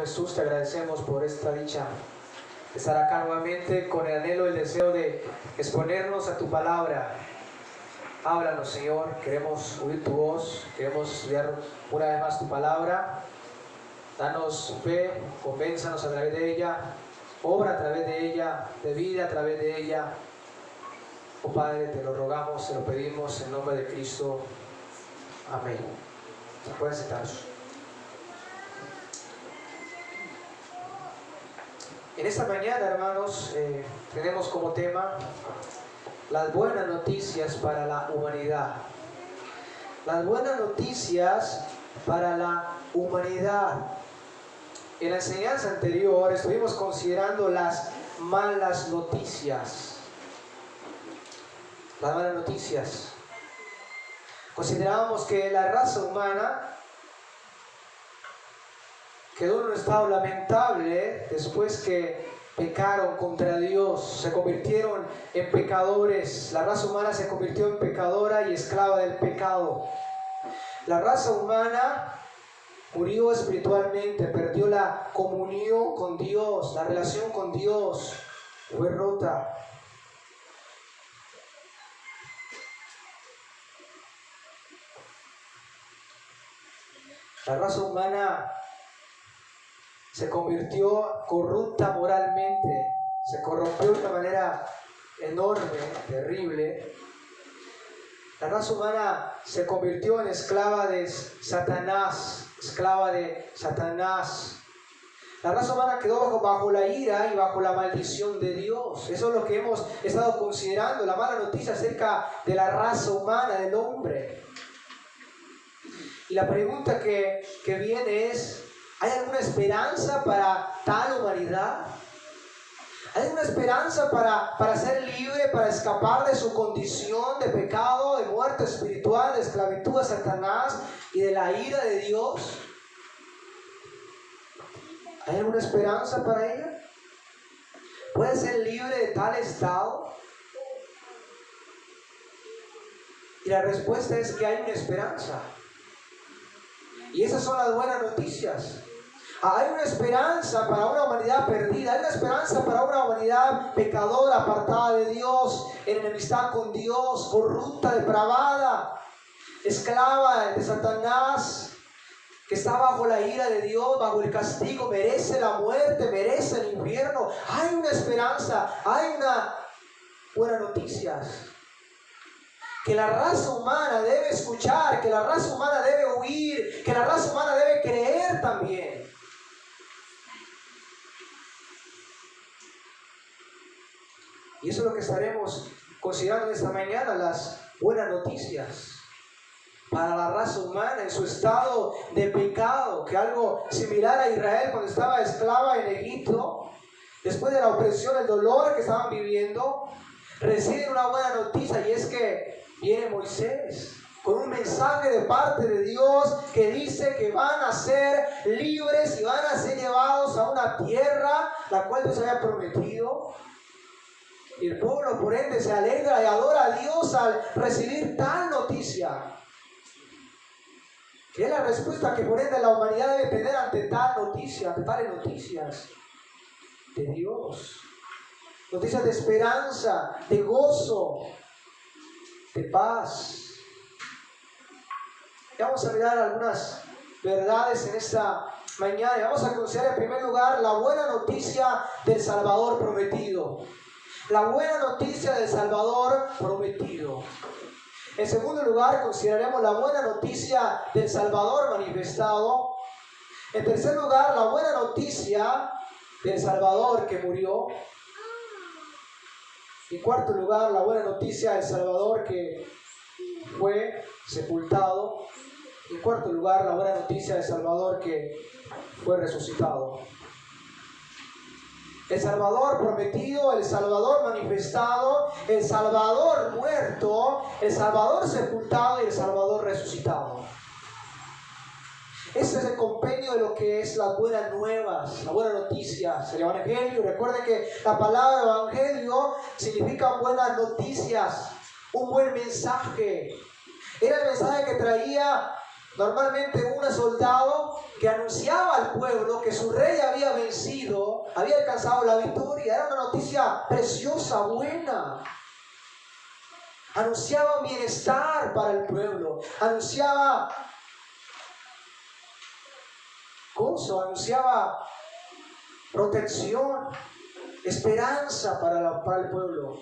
Jesús, te agradecemos por esta dicha de estar acá nuevamente con el anhelo y el deseo de exponernos a tu palabra. Háblanos, Señor, queremos oír tu voz, queremos estudiar una vez más tu palabra. Danos fe, convénzanos a través de ella, obra a través de ella, de vida a través de ella. Oh Padre, te lo rogamos, te lo pedimos en nombre de Cristo. Amén. Se pueden sentar. En esta mañana, hermanos, tenemos como tema las buenas noticias para la humanidad. Las buenas noticias para la humanidad. En la enseñanza anterior estuvimos considerando las malas noticias. Las malas noticias. Considerábamos que la raza humana quedó en un estado lamentable después que pecaron contra Dios, se convirtieron en pecadores. La raza humana se convirtió en pecadora y esclava del pecado. La raza humana murió espiritualmente, perdió la comunión con Dios, la relación con Dios fue rota. La raza humana se convirtió corrupta moralmente, se corrompió de una manera enorme, terrible. La raza humana se convirtió en esclava de Satanás, esclava de Satanás. La raza humana quedó bajo la ira y bajo la maldición de Dios. Eso es lo que hemos estado considerando, la mala noticia acerca de la raza humana, del hombre. Y la pregunta que viene es, ¿hay alguna esperanza para tal humanidad? ¿Hay alguna esperanza para ser libre, para escapar de su condición de pecado, de muerte espiritual, de esclavitud a Satanás y de la ira de Dios? ¿Hay alguna esperanza para ella? ¿Puede ser libre de tal estado? Y la respuesta es que hay una esperanza. Y esas son las buenas noticias. Hay una esperanza para una humanidad perdida. Hay una esperanza para una humanidad pecadora, apartada de Dios, en enemistad con Dios, corrupta, depravada, esclava de Satanás, que está bajo la ira de Dios, bajo el castigo, merece la muerte, merece el infierno. Hay una esperanza, hay una buenas noticias que la raza humana debe escuchar, que la raza humana debe oír, que la raza humana debe creer también. Y eso es lo que estaremos considerando esta mañana, las buenas noticias para la raza humana en su estado de pecado, que algo similar a Israel cuando estaba esclava en Egipto, después de la opresión, el dolor que estaban viviendo, reciben una buena noticia, y es que viene Moisés con un mensaje de parte de Dios que dice que van a ser libres y van a ser llevados a una tierra la cual Dios había prometido. Y el pueblo por ende se alegra y adora a Dios al recibir tal noticia, que es la respuesta que por ende la humanidad debe tener ante tal noticia, ante tales noticias de Dios. Noticias de esperanza, de gozo, de paz. Y vamos a mirar algunas verdades en esta mañana y vamos a considerar en primer lugar la buena noticia del Salvador prometido. La buena noticia del Salvador prometido. En segundo lugar, consideraremos la buena noticia del Salvador manifestado. En tercer lugar, la buena noticia del Salvador que murió. En cuarto lugar, la buena noticia del Salvador que fue sepultado. En cuarto lugar, la buena noticia del Salvador que fue resucitado. El Salvador prometido, el Salvador manifestado, el Salvador muerto, el Salvador sepultado y el Salvador resucitado. Este es el compendio de lo que es las buenas nuevas, las buenas noticias, el Evangelio. Recuerden que la palabra Evangelio significa buenas noticias, un buen mensaje. Era el mensaje que traía Normalmente un soldado que anunciaba al pueblo que su rey había vencido, había alcanzado la victoria. Era una noticia preciosa, buena. Anunciaba bienestar para el pueblo, anunciaba gozo, anunciaba protección, esperanza para el pueblo.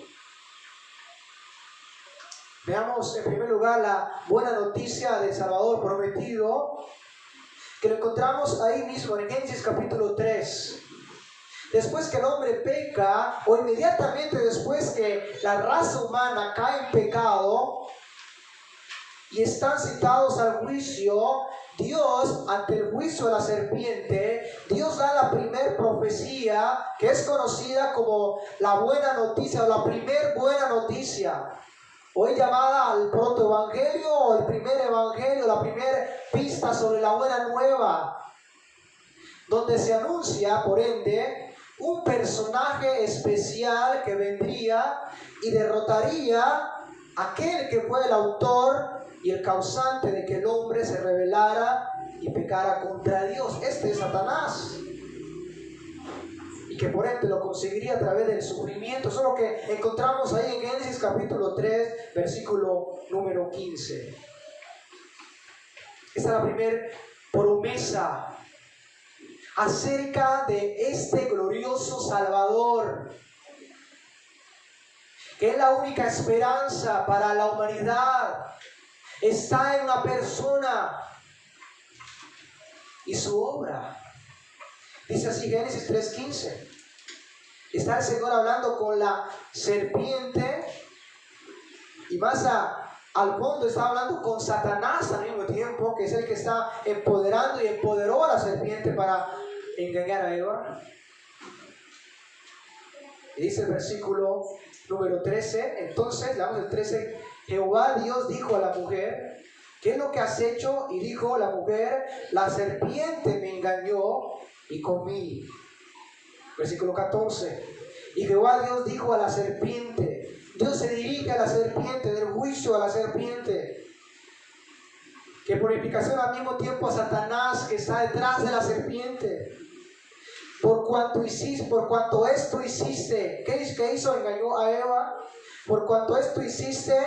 Veamos en primer lugar la buena noticia del Salvador prometido, que lo encontramos ahí mismo en Génesis capítulo 3. Después que el hombre peca, o inmediatamente después que la raza humana cae en pecado y están citados al juicio, Dios, ante el juicio de la serpiente, Dios da la primer profecía que es conocida como la buena noticia, o la primer buena noticia, hoy llamada al protoevangelio o el primer evangelio, la primera pista sobre la buena nueva, donde se anuncia, por ende, un personaje especial que vendría y derrotaría a aquel que fue el autor y el causante de que el hombre se rebelara y pecara contra Dios. Este es Satanás. Y que por ende lo conseguiría a través del sufrimiento. Eso es lo que encontramos ahí en Génesis capítulo 3, versículo número 15. Esta es la primera promesa acerca de este glorioso Salvador, que es la única esperanza para la humanidad. Está en una persona y su obra. Dice así Génesis 3:15. Está el Señor hablando con la serpiente y más al fondo está hablando con Satanás al mismo tiempo, que es el que está empoderando y empoderó a la serpiente para engañar a Eva. Y dice el versículo número 13, entonces, leamos el 13, Jehová Dios dijo a la mujer, ¿qué es lo que has hecho? Y dijo la mujer, la serpiente me engañó y comí. Versículo 14, y Jehová Dios dijo a la serpiente, Dios se dirige a la serpiente, del juicio a la serpiente, que por implicación al mismo tiempo a Satanás que está detrás de la serpiente. Por cuanto esto hiciste, ¿qué hizo? Engañó a Eva. Por cuanto esto hiciste,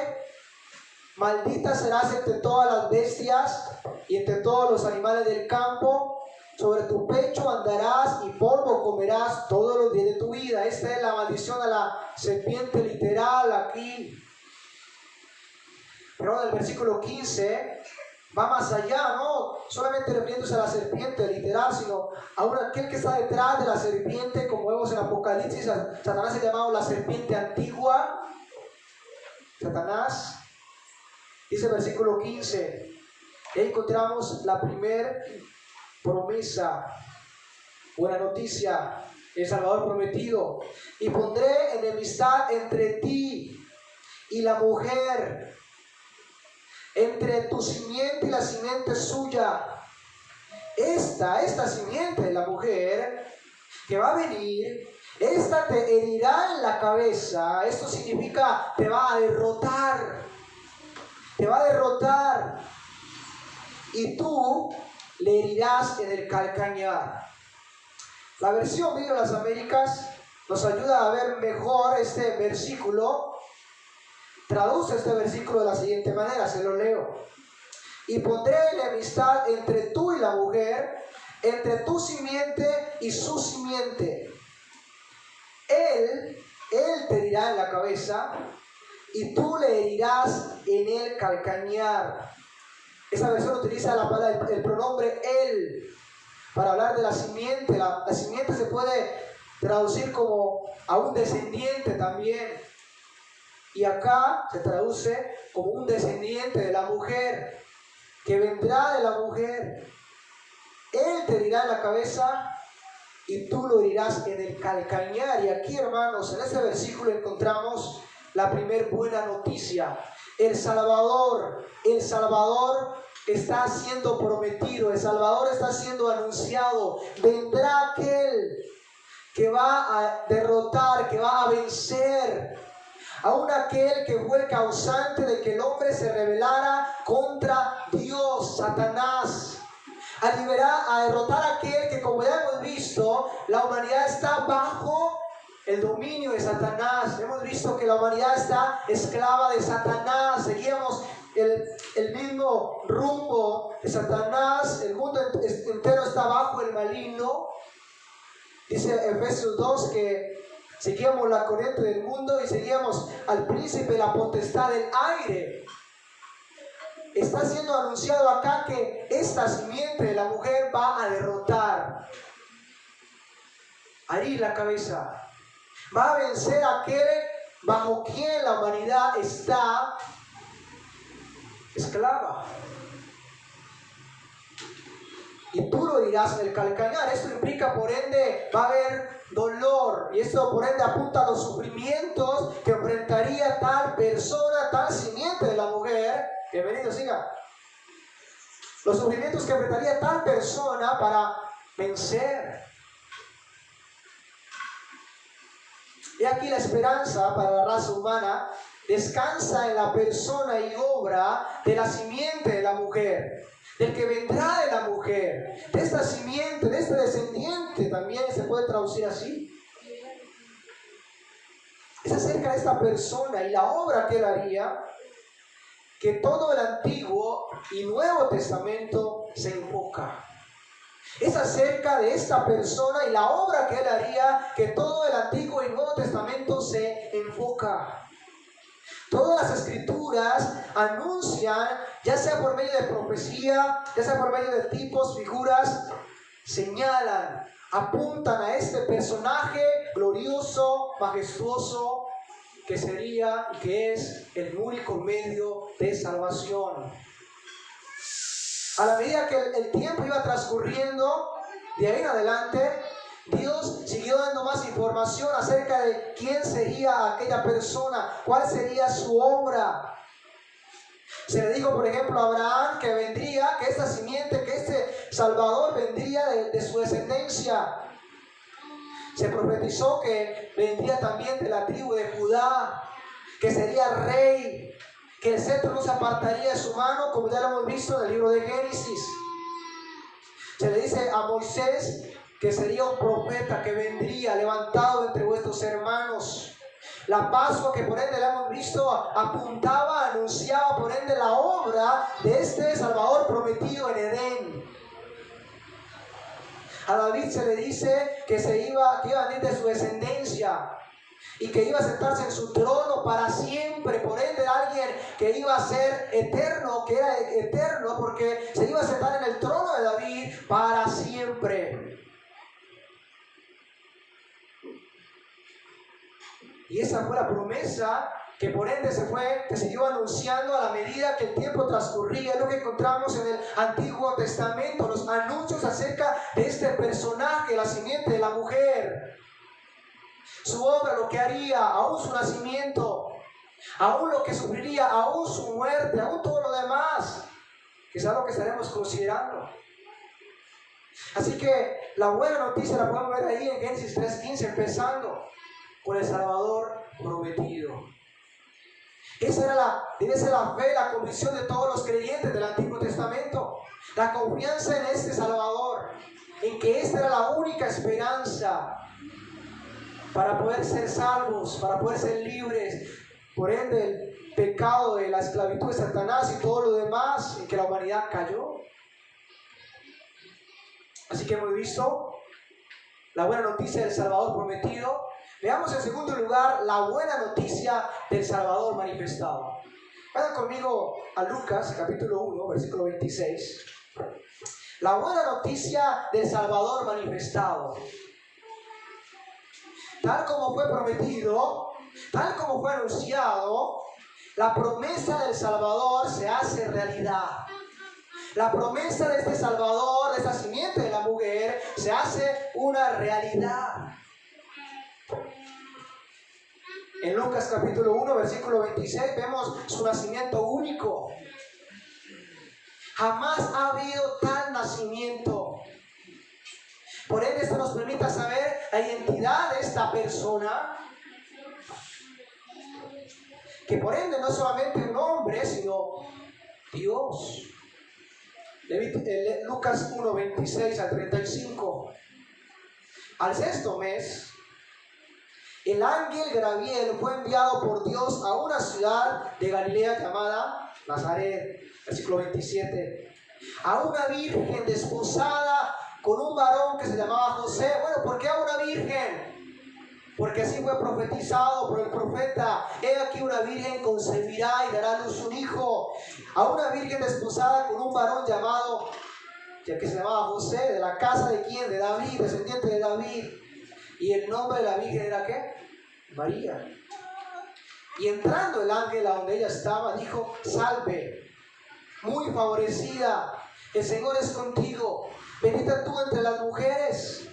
maldita serás entre todas las bestias y entre todos los animales del campo. Sobre tu pecho andarás y polvo comerás todos los días de tu vida. Esta es la maldición a la serpiente literal aquí. Pero en el versículo 15 va más allá, no solamente refiriéndose a la serpiente literal, sino a aquel que está detrás de la serpiente, como vemos en Apocalipsis. Satanás es llamado la serpiente antigua. Satanás, dice el versículo 15, y ahí encontramos la primera promesa, buena noticia, el Salvador prometido. Y pondré enemistad entre ti y la mujer, entre tu simiente y la simiente suya. Esta simiente de la mujer que va a venir, esta te herirá en la cabeza. Esto significa te va a derrotar. Te va a derrotar. Y tú le herirás en el calcañar. La versión Biblia de las Américas nos ayuda a ver mejor este versículo. Traduce este versículo de la siguiente manera, se lo leo. Y pondré enemistad entre tú y la mujer, entre tu simiente y su simiente. Él te herirá en la cabeza y tú le herirás en el calcañar. Esa versión utiliza el pronombre él para hablar de la simiente. La simiente se puede traducir como a un descendiente también. Y acá se traduce como un descendiente de la mujer, que vendrá de la mujer. Él te herirá en la cabeza y tú lo herirás en el calcañar. Y aquí, hermanos, en este versículo encontramos la primer buena noticia. El Salvador está siendo prometido, el Salvador está siendo anunciado. Vendrá aquel que va a derrotar, que va a vencer aún aquel que fue el causante de que el hombre se rebelara contra Dios, Satanás. A derrotar a aquel que, como ya hemos visto, la humanidad está bajo el dominio de Satanás. Hemos visto que la humanidad está esclava de Satanás. Seguíamos el mismo rumbo de Satanás. El mundo entero está bajo el maligno. Dice Efesios 2 que seguíamos la corriente del mundo y seguíamos al príncipe de la potestad del aire. Está siendo anunciado acá que esta simiente de la mujer va a derrotar, a herir la cabeza. Va a vencer a aquel bajo quien la humanidad está esclava. Y tú lo dirás en el calcañar. Esto implica, por ende, va a haber dolor. Y esto, por ende, apunta a los sufrimientos que enfrentaría tal persona, tal simiente de la mujer. Bienvenido, siga. Los sufrimientos que enfrentaría tal persona para vencer. Y aquí la esperanza para la raza humana descansa en la persona y obra de la simiente de la mujer, del que vendrá de la mujer, de esta simiente, de este descendiente, también se puede traducir así. Es acerca de esta persona y la obra que él haría que todo el Antiguo y Nuevo Testamento se enfoca. Es acerca de esta persona y la obra que él haría que todo el Antiguo y Nuevo Testamento se enfoca. Todas las escrituras anuncian, ya sea por medio de profecía, ya sea por medio de tipos, figuras, señalan, apuntan a este personaje glorioso, majestuoso, que sería y que es el único medio de salvación. A la medida que el tiempo iba transcurriendo, de ahí en adelante, Dios siguió dando más información acerca de quién sería aquella persona, cuál sería su obra. Se le dijo, por ejemplo, a Abraham que vendría, que esta simiente, que este Salvador vendría de su descendencia. Se profetizó que vendría también de la tribu de Judá, que sería rey, que el cetro no se apartaría de su mano, como ya lo hemos visto en el libro de Génesis. Se le dice a Moisés que sería un profeta que vendría levantado entre vuestros hermanos. La Pascua, que por ende la hemos visto, apuntaba, anunciaba por ende la obra de este Salvador prometido en Edén. A David se le dice que iba a venir de su descendencia y que iba a sentarse en su trono para siempre. Por ende, alguien que iba a ser eterno, que era eterno, porque se iba a sentar en el trono de David para siempre. Y esa fue la promesa que por ende se siguió anunciando a la medida que el tiempo transcurría. Es lo que encontramos en el Antiguo Testamento, los anuncios acerca de este personaje, la simiente de la mujer. Su obra, lo que haría, aún su nacimiento, aún lo que sufriría, aún su muerte, aún todo lo demás, que es algo que estaremos considerando. Así que la buena noticia la podemos ver ahí en Génesis 3:15, empezando con el Salvador prometido. Esa debe ser la fe, la convicción de todos los creyentes del Antiguo Testamento. La confianza en este Salvador, en que esta era la única esperanza para poder ser salvos, para poder ser libres, por ende el pecado de la esclavitud de Satanás y todo lo demás en que la humanidad cayó. Así que hemos visto la buena noticia del Salvador prometido. Veamos en segundo lugar la buena noticia del Salvador manifestado. Vayan conmigo a Lucas capítulo 1, versículo 26. La buena noticia del Salvador manifestado. Tal como fue prometido, tal como fue anunciado, la promesa del Salvador se hace realidad. La promesa de este Salvador, de esta simiente de la mujer, se hace una realidad. En Lucas capítulo 1, versículo 26, vemos su nacimiento único. Jamás ha habido tal nacimiento. Por ende, esto nos permite saber la identidad de esta persona. que por ende no es solamente un hombre, sino Dios. Lucas 1, 26 al 35. Al sexto mes, el ángel Gabriel fue enviado por Dios a una ciudad de Galilea llamada Nazaret, versículo 27, a una virgen desposada con un varón que se llamaba José. Bueno, ¿por qué a una virgen? Porque así fue profetizado por el profeta: he aquí una virgen concebirá y dará a luz un hijo. A una virgen desposada con un varón llamado, ya que se llamaba José, de la casa de quién, de David, descendiente de David. Y el nombre de la virgen era ¿qué? María. Y entrando el ángel a donde ella estaba, dijo: salve, muy favorecida, el Señor es contigo, bendita tú entre las mujeres.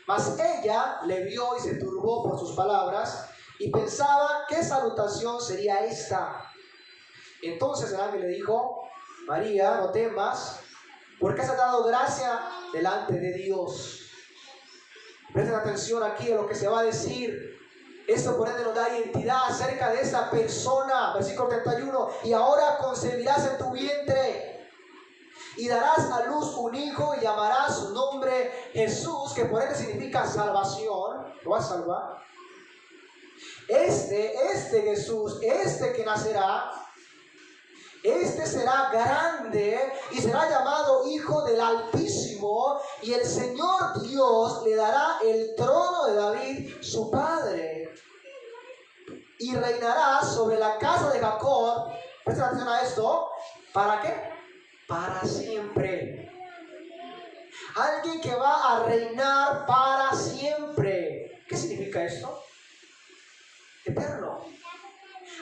Mas ella le vio y se turbó por sus palabras y pensaba qué salutación sería esta. Entonces el ángel le dijo: María, no temas, porque has hallado gracia delante de Dios. Presten atención aquí a lo que se va a decir. Esto por ende nos da identidad acerca de esa persona. Versículo 31. Y ahora concebirás en tu vientre y darás a luz un hijo y llamarás su nombre Jesús, que por ende significa salvación. Lo va a salvar. Este Jesús, que nacerá, este será grande y será llamado Hijo del Altísimo, y el Señor Dios le dará el trono de David, su padre, y reinará sobre la casa de Jacob. Presten atención a esto. ¿Para qué? Para siempre. Alguien que va a reinar para siempre. ¿Qué significa esto? Eterno.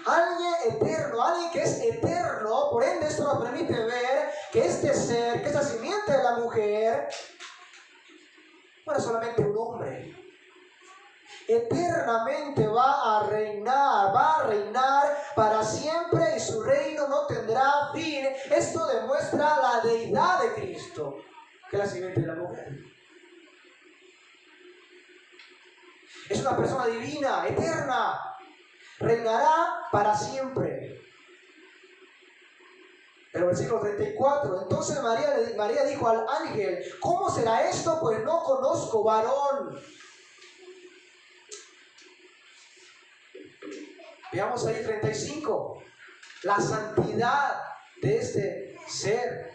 Alguien eterno, alguien que es eterno. Por ende esto nos permite ver que este ser, que esta simiente de la mujer, no es solamente un hombre. Eternamente va a reinar para siempre, y su reino no tendrá fin. Esto demuestra la deidad de Cristo, que es la simiente de la mujer. Es una persona divina, eterna, reinará para siempre. Pero versículo 34, entonces María dijo al ángel: ¿cómo será esto? Pues no conozco varón. Veamos ahí 35, la santidad de este ser.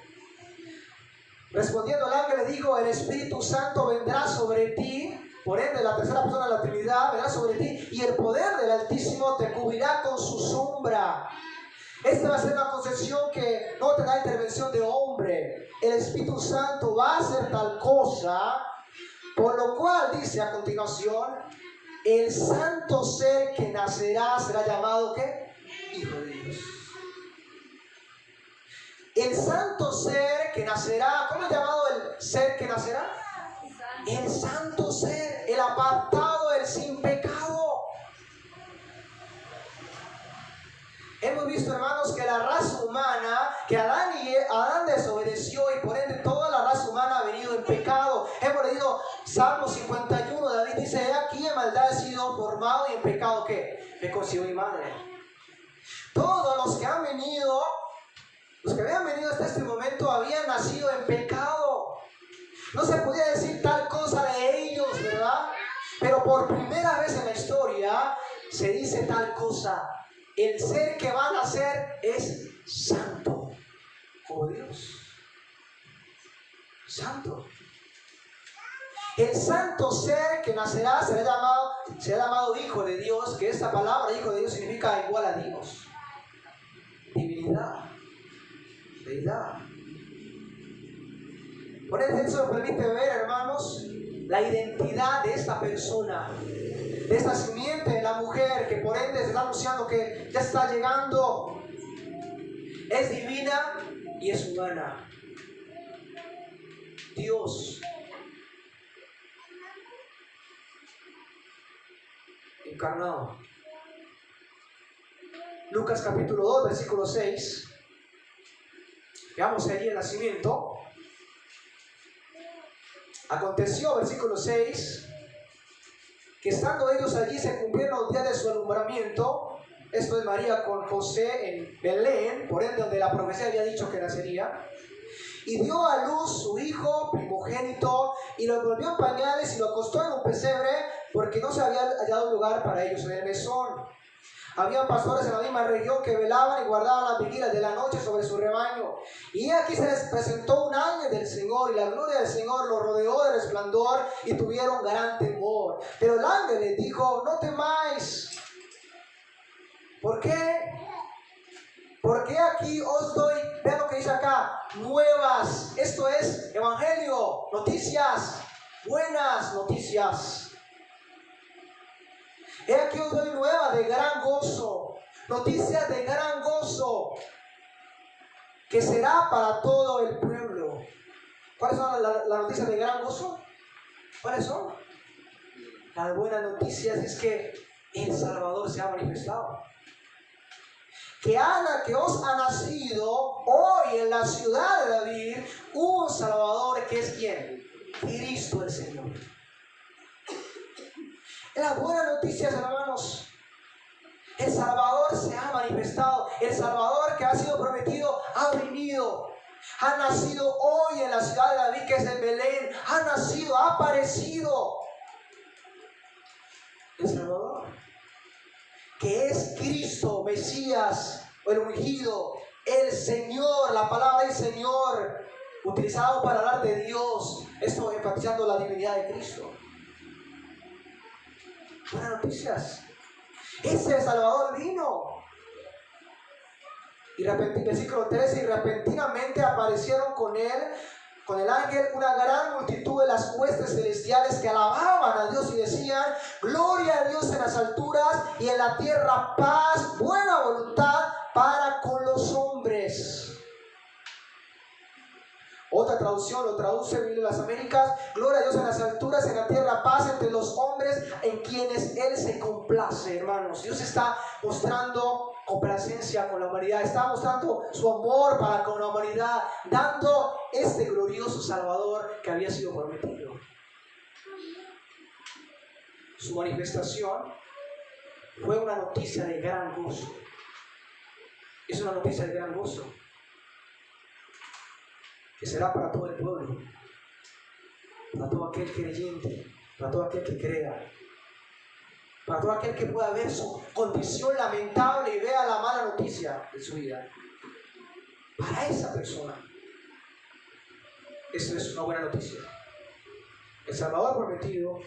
Respondiendo el ángel le dijo: el Espíritu Santo vendrá sobre ti, por ende la tercera persona de la Trinidad vendrá sobre ti, y el poder del Altísimo te cubrirá con su sombra. Esta va a ser una concepción que no tendrá intervención de hombre. El Espíritu Santo va a hacer tal cosa, por lo cual dice a continuación: el santo ser que nacerá será llamado ¿qué? Hijo de Dios. El santo ser que nacerá, ¿cómo es llamado el ser que nacerá? El santo ser, el apartado, el sin pecado. Hemos visto, hermanos, que la raza humana, que Adán desobedeció, y por ende toda la raza humana ha venido en pecado. Hemos leído Salmo 51, David dice: he aquí en maldad he sido formado, y en pecado ¿qué? Me concibió mi madre. Todos los que habían venido hasta este momento habían nacido en pecado. No se podía decir tal cosa de ellos, ¿verdad? Pero por primera vez en la historia se dice tal cosa: el ser que va a nacer es santo, como Dios. Santo. El santo ser que nacerá será llamado Hijo de Dios, que esta palabra Hijo de Dios significa igual a Dios. Divinidad. Deidad. Por eso nos permite ver, hermanos, la identidad de esta persona, de esta simiente de la mujer, que por ende se está anunciando que ya está llegando. Es divina y es humana. Dios encarnado. Lucas capítulo 2, versículo 6. Veamos allí el nacimiento. Aconteció, versículo 6, que estando ellos allí se cumplieron los días de su alumbramiento, esto es María con José en Belén, por ende donde la profecía había dicho que nacería, y dio a luz su hijo primogénito, y lo envolvió en pañales y lo acostó en un pesebre, porque no se había hallado lugar para ellos en el mesón. Habían pastores en la misma región que velaban y guardaban las vigilias de la noche sobre su rebaño. Y aquí se les presentó un ángel del Señor, y la gloria del Señor los rodeó de resplandor, y tuvieron gran temor. Pero el ángel les dijo: no temáis. ¿Por qué? Porque aquí os doy, vean lo que dice acá, nuevas. Esto es evangelio, noticias, buenas noticias. He aquí os doy nuevas de gran gozo, noticias de gran gozo, que será para todo el pueblo. ¿Cuáles son las noticias de gran gozo? ¿Cuáles son? Las buenas noticias es que el Salvador se ha manifestado. Que os ha nacido hoy en la ciudad de David un Salvador, que es ¿quién? Cristo el Señor. Las buenas noticias, hermanos. El Salvador se ha manifestado. El Salvador que ha sido prometido ha venido. Ha nacido hoy en la ciudad de David, que es en Belén. Ha nacido, ha aparecido. El Salvador, que es Cristo, Mesías, el ungido, el Señor, la palabra del Señor, utilizado para hablar de Dios. Esto enfatizando la divinidad de Cristo. Buenas noticias. Ese Salvador vino. Y versículo 13, y repentinamente aparecieron con él, con el ángel, una gran multitud de las huestes celestiales que alababan a Dios y decían: gloria a Dios en las alturas, y en la tierra paz, buena voluntad para con los hombres. Otra traducción lo traduce Biblia de las Américas: gloria a Dios en las alturas, en la tierra paz entre los hombres en quienes Él se complace. Hermanos, Dios está mostrando complacencia con la humanidad, está mostrando su amor para con la humanidad, dando este glorioso Salvador que había sido prometido. Su manifestación fue una noticia de gran gozo. Es una noticia de gran gozo, que será para todo el pueblo, para todo aquel creyente, para todo aquel que crea, para todo aquel que pueda ver su condición lamentable y vea la mala noticia de su vida. Para esa persona, esto es una buena noticia. El Salvador prometido.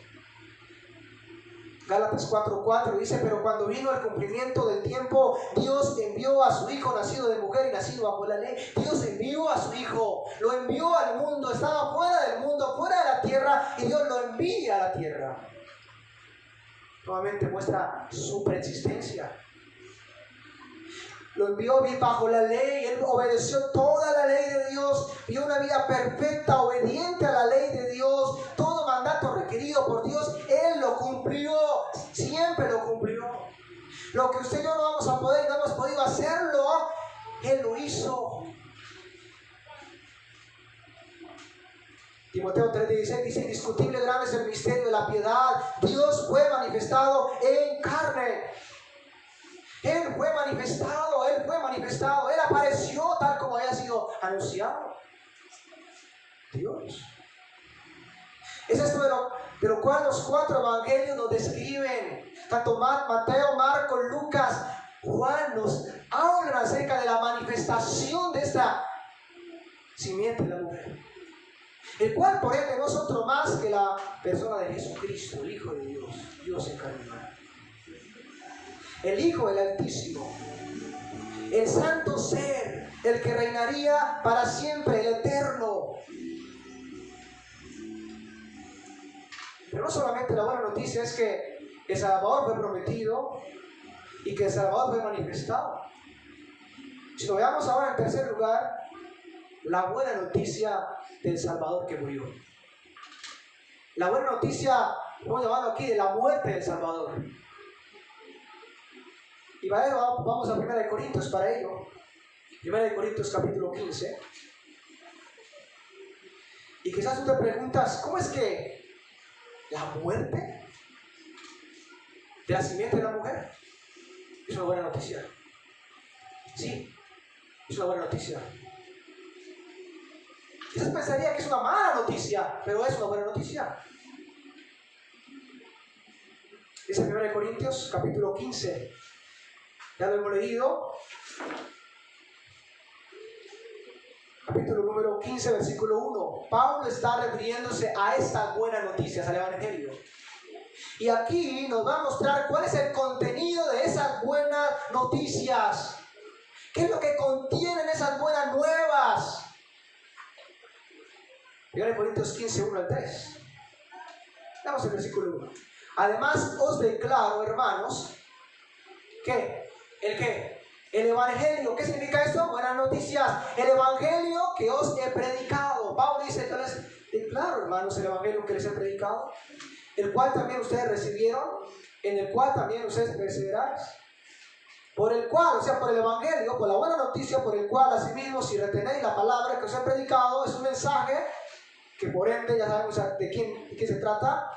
Gálatas 4:4 dice: pero cuando vino el cumplimiento del tiempo, Dios envió a su Hijo, nacido de mujer y nacido bajo la ley. Dios envió a su Hijo, lo envió al mundo, estaba fuera del mundo, fuera de la tierra, y Dios lo envía a la tierra. Nuevamente muestra su preexistencia. Lo envió bajo la ley, él obedeció toda la ley de Dios, vivió una vida perfecta, obediente a la ley de Dios, todo mandato requerido por Dios, él lo cumplió, siempre lo cumplió. Lo que usted y yo no vamos a poder, no hemos podido hacerlo, él lo hizo. Timoteo 3:16 dice: indiscutible grande es el misterio de la piedad. Dios fue manifestado en carne. Él fue manifestado, Él apareció tal como había sido anunciado. Dios. Es esto de lo cual los 4 evangelios nos describen. Tanto Mateo, Marcos, Lucas, Juan nos hablan acerca de la manifestación de esta simiente de la mujer. El cual por ende no es otro más que la persona de Jesucristo, el Hijo de Dios, Dios encarnado. El Hijo del Altísimo, el santo ser, el que reinaría para siempre, el eterno. Pero no solamente la buena noticia es que el Salvador fue prometido y que el Salvador fue manifestado, sino veamos ahora en tercer lugar la buena noticia del Salvador que murió. La buena noticia, estamos llamando aquí de la muerte del Salvador. Y para ello vamos a 1 Corintios para ello. 1 Corintios capítulo 15. Y quizás tú te preguntas, ¿cómo es que la muerte de la simiente de la mujer? Es una buena noticia. Sí, es una buena noticia. Quizás pensaría que es una mala noticia, pero es una buena noticia. Dice 1 Corintios, capítulo 15. Ya lo hemos leído. Capítulo número 15, versículo 1. Pablo está refiriéndose a estas buenas noticias, al Evangelio. Y aquí nos va a mostrar cuál es el contenido de esas buenas noticias. ¿Qué es lo que contienen esas buenas nuevas? 1 Corintios 15, 1 al 3. Damos el versículo 1. Además os declaro, hermanos, que el Evangelio. ¿Qué significa esto? Buenas noticias. El Evangelio que os he predicado. Pablo dice, yo les declaro, hermanos, el Evangelio que les he predicado, el cual también ustedes recibieron, en el cual también ustedes perseveraron. Por el cual, o sea, por el Evangelio, por la buena noticia, por el cual asimismo, si retenéis la palabra que os he predicado, es un mensaje que por ende ya sabemos de quién se trata.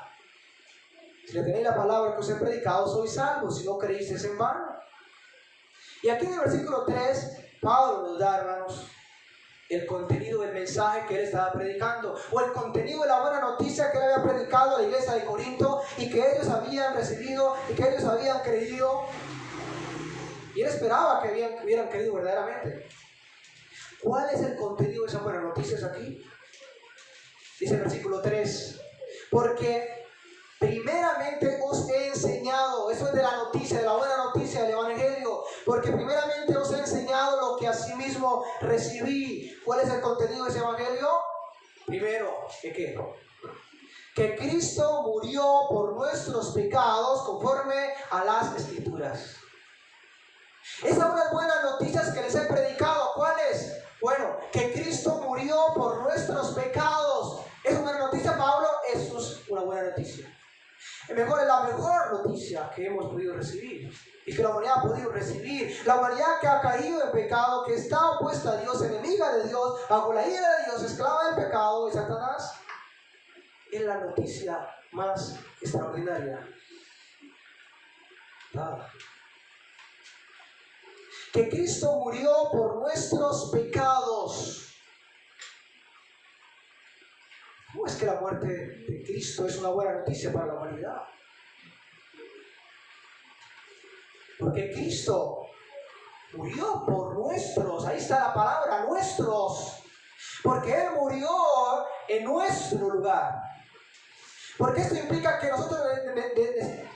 Si retenéis la palabra que os he predicado, sois salvos, si no creísteis en vano. Y aquí en el versículo 3, Pablo nos da, hermanos, el contenido del mensaje que él estaba predicando, o el contenido de la buena noticia que él había predicado a la iglesia de Corinto, y que ellos habían recibido, y que ellos habían creído, y él esperaba que hubieran creído verdaderamente. ¿Cuál es el contenido de esas buenas noticias aquí? Dice el versículo 3, porque primeramente os he enseñado, eso es de la noticia, de la buena noticia del Evangelio, porque primeramente os he enseñado lo que asimismo recibí. ¿Cuál es el contenido de ese Evangelio? Primero, que Cristo murió por nuestros pecados conforme a las Escrituras. Esas son las buenas noticias que les he predicado. ¿Cuáles? Bueno, que Cristo murió por nuestros pecados. ¿Es una buena noticia, Pablo? Eso es una buena noticia. Es la mejor noticia que hemos podido recibir y que la humanidad ha podido recibir. La humanidad que ha caído en pecado, que está opuesta a Dios, enemiga de Dios, bajo la ira de Dios, esclava del pecado y Satanás, es la noticia más extraordinaria. Que Cristo murió por nuestros pecados. ¿Cómo es que la muerte de Cristo es una buena noticia para la humanidad? Porque Cristo murió por nuestros, ahí está la palabra, nuestros. Porque Él murió en nuestro lugar. Porque esto implica que nosotros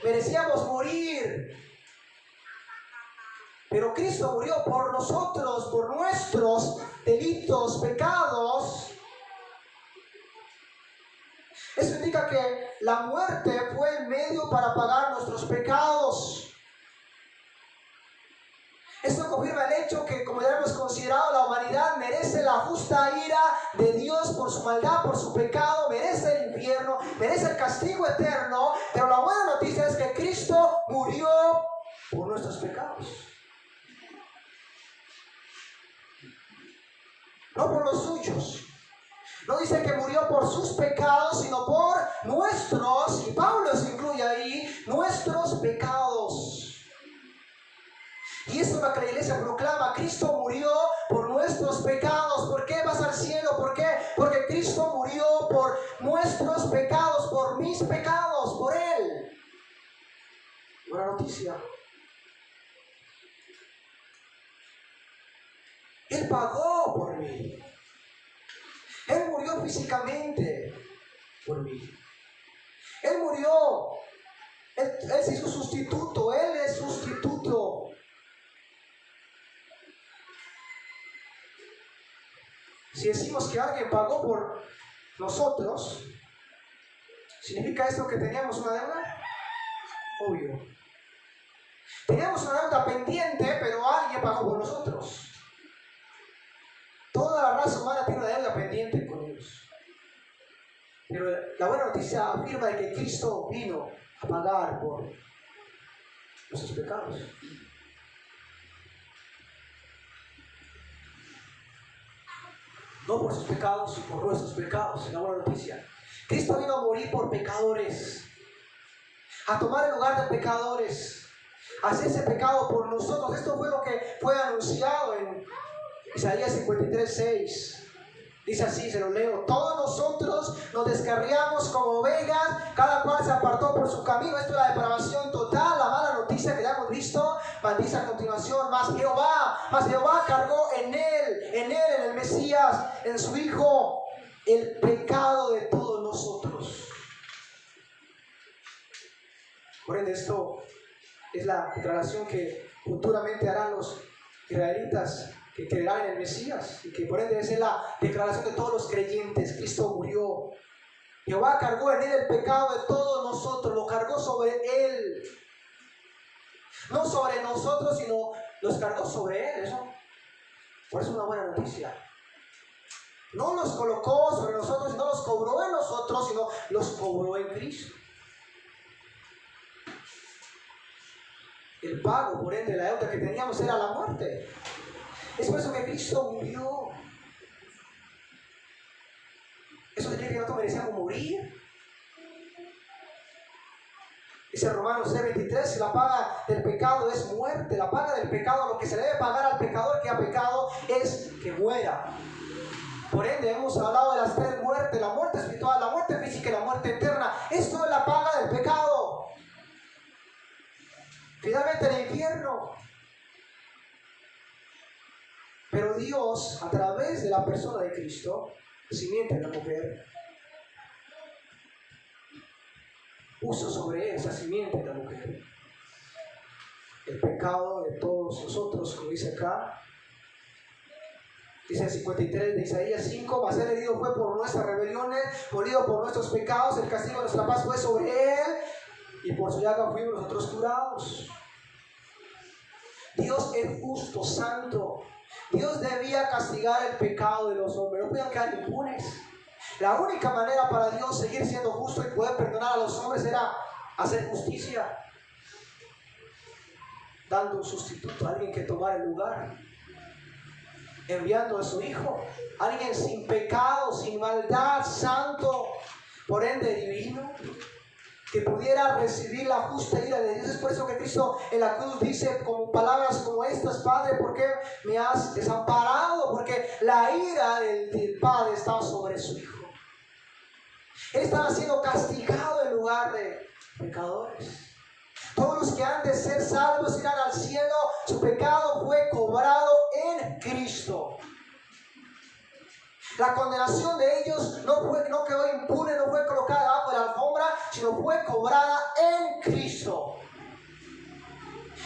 merecíamos morir. Pero Cristo murió por nosotros, por nuestros delitos, pecados. Eso indica que la muerte fue el medio para pagar nuestros pecados. Esto confirma el hecho que, como ya hemos considerado, la humanidad merece la justa ira de Dios por su maldad, por su pecado, merece el infierno, merece el castigo eterno. Pero la buena noticia es que Cristo murió por nuestros pecados. No por los suyos. No dice que murió por sus pecados, sino por nuestros, y Pablo se incluye ahí, nuestros pecados. Y esto es lo que la iglesia proclama: Cristo murió por nuestros pecados. ¿Por qué vas al cielo? ¿Por qué? Porque Cristo murió por nuestros pecados, por mis pecados, por Él. Buena noticia. Él pagó por mí. Él murió físicamente por mí. Él murió. Él se hizo sustituto. Él es sustituto. Si decimos que alguien pagó por nosotros, ¿significa esto que teníamos una deuda? Obvio. Teníamos una deuda pendiente, pero alguien pagó por nosotros. Toda la raza humana tiene una deuda pendiente con Dios. Pero la buena noticia afirma de que Cristo vino a pagar por nuestros pecados. No por sus pecados, sino por nuestros pecados. Es la buena noticia. Cristo vino a morir por pecadores, a tomar el lugar de pecadores. hacerse pecado por nosotros. Esto fue lo que fue anunciado en Isaías 53:6. Dice así, se lo leo: todos nosotros nos descarriamos como ovejas, cada cual se apartó por su camino. Esto es la depravación total, la mala noticia que ya hemos visto. Dice a continuación: mas Jehová cargó en el Mesías, en su Hijo, el pecado de todos nosotros. Por ende, esto es la declaración que futuramente harán los israelitas que creerán en el Mesías, y que por ende es la declaración de todos los creyentes. Cristo murió. Jehová cargó en él el pecado de todos nosotros, lo cargó sobre él. No sobre nosotros, sino los cargó sobre él. Eso, por eso es una buena noticia. No los colocó sobre nosotros, no los cobró en nosotros, sino los cobró en Cristo. El pago, por ende, la deuda que teníamos era la muerte. Es por eso que Cristo murió. Eso significa que nosotros merecíamos morir. Dice Romanos 6:23, la paga del pecado es muerte. La paga del pecado, lo que se debe pagar al pecador que ha pecado, es que muera. Por ende, hemos hablado de las tres muertes: la muerte espiritual, la muerte física y la muerte eterna. Esto es la paga del pecado. Finalmente, el infierno. Pero Dios, a través de la persona de Cristo, simiente de la mujer, puso sobre esa simiente de la mujer el pecado de todos nosotros, como dice acá. Dice el 53 de Isaías 5: mas él herido fue por nuestras rebeliones, molido por nuestros pecados, el castigo de nuestra paz fue sobre él, y por su llaga fuimos nosotros curados. Dios es justo, santo. Dios debía castigar el pecado de los hombres, no podían quedar impunes. La única manera para Dios seguir siendo justo y poder perdonar a los hombres era hacer justicia, dando un sustituto, alguien que tomara el lugar, enviando a su Hijo, alguien sin pecado, sin maldad, santo, por ende divino, que pudiera recibir la justa ira de Dios. Es por eso que Cristo en la cruz dice con palabras como estas: Padre, ¿por qué me has desamparado? Porque la ira del Padre estaba sobre su Hijo. Él estaba siendo castigado en lugar de pecadores. Todos los que han de ser salvos irán al cielo. Su pecado fue cobrado en Cristo. La condenación de ellos no quedó impune, no fue colocada debajo de la alfombra, sino fue cobrada en Cristo.